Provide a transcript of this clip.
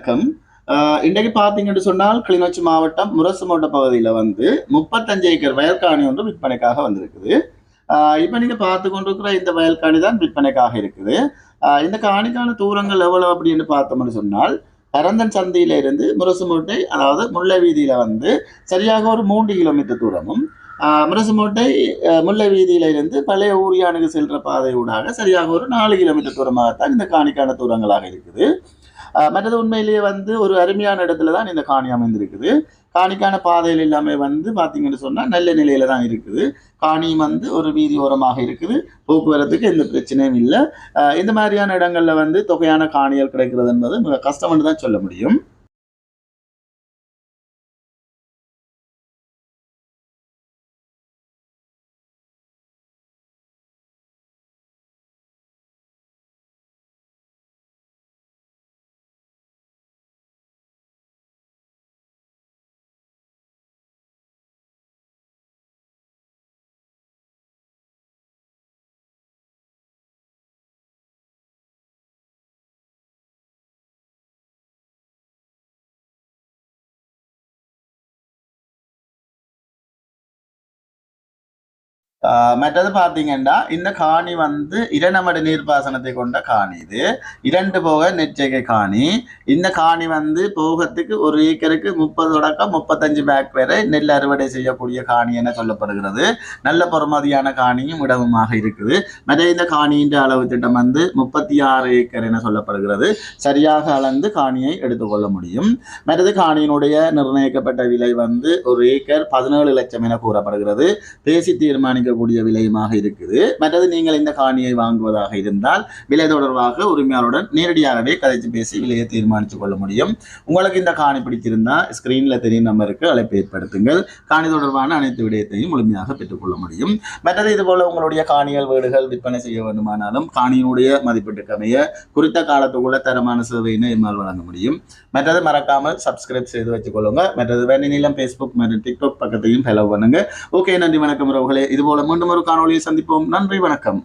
வணக்கம். இன்றைக்கு பார்த்தீங்கன்னு சொன்னால் கிளிநொச்சி மாவட்டம் முரசுமோட்ட பகுதியில் வந்து 35 ஏக்கர் வயல்காணி ஒன்று விற்பனைக்காக வந்திருக்குது. இப்போ நீங்கள் பார்த்து கொண்டிருக்கிற இந்த வயல்காணி தான் விற்பனைக்காக இருக்குது. இந்த காணிக்கான தூரங்கள் எவ்வளவு அப்படின்னு பார்த்தோம்னு சொன்னால் பரந்தன் சந்தையில இருந்து முரசுமோட்டை அதாவது முல்லை வீதியில வந்து சரியாக ஒரு 3 கிலோமீட்டர் தூரமும் முரசுமோட்டை முல்லை வீதியில இருந்து பழைய ஊரியானுக்கு செல்ற பாதை ஊடாக சரியாக ஒரு 4 கிலோமீட்டர் தூரமாகத்தான் இந்த காணிக்கான தூரங்களாக இருக்குது. மற்றது உண்மையிலேயே வந்து ஒரு அருமையான இடத்துல தான் இந்த காணி அமைந்திருக்குது. காணிக்கான பாதையில் எல்லாமே வந்து பார்த்தீங்கன்னு சொன்னால் நல்ல நிலையில தான் இருக்குது. காணி வந்து ஒரு வீதி ஓரமாக இருக்குது. போக்குவரத்துக்கு எந்த பிரச்சனையும் இல்லை. இந்த மாதிரியான இடங்கள்ல வந்து தொகையான காணிகள் கிடைக்கிறது என்பது மிக கஷ்டம்னு தான் சொல்ல முடியும். மற்றது பார்த்தீங்கன்னா இந்த காணி வந்து இரண்டமடு நீர்ப்பாசனத்தை கொண்ட காணி. இது 2 போக நெற்செய்கை காணி. இந்த காணி வந்து போகத்துக்கு ஒரு ஏக்கருக்கு 30 தொடக்கம் 35 பேக் வரை நெல் அறுவடை செய்யக்கூடிய காணி என சொல்லப்படுகிறது. நல்ல பொறுமதியான காணியும் இடமுமாக இருக்குது. மற்ற இந்த காணியின் அளவு திட்டம் வந்து 36 ஏக்கர் என சொல்லப்படுகிறது. சரியாக அளந்து காணியை எடுத்துக்கொள்ள முடியும். மற்றது காணியினுடைய நிர்ணயிக்கப்பட்ட விலை வந்து ஒரு ஏக்கர் 17 லட்சம் என கூறப்படுகிறது. பேசி தீர்மானிக்கக்கூடிய விலையுமாக இருக்குது. மற்றது நீங்கள் இந்த காணியை வாங்குவதாக இருந்தால் விலை தொடர்பாக உரிமையாளருடன் நேரடியாகவே கதைச்சு பேசி விலையை தீர்மானித்துக் கொள்ள முடியும். உங்களுக்கு இந்த காணி பிடிச்சிருந்தா ஸ்கிரீன்ல தெரியும் நம்பருக்கு அழைப்பு ஏற்படுத்துங்கள். காணி தொடர்பான அனைத்து விடயத்தையும் முழுமையாக பெற்றுக்கொள்ள முடியும். மற்றது இதுபோல உங்களுடைய காணிகள் வீடுகள் விற்பனை செய்ய வேண்டுமானாலும் காணியினுடைய மதிப்பீட்டுக்கு அமைய குறித்த காலத்துக்குள்ள தரமான சேவையினை எம்மால் வழங்க முடியும். மற்றது மறக்காமல் சப்ஸ்கிரைப் செய்து வச்சுக் கொள்ளுங்க. மற்றது வெண்ணிலம் ஃபேஸ்புக் மற்றும் டிக்டாக் பக்கத்தையும் ஃபாலோ பண்ணுங்க. ஓகே, நன்றி வணக்கம் உறவுகளே. இதுபோல மீண்டும் ஒரு காணொலியை சந்திப்போம். நன்றி, வணக்கம்.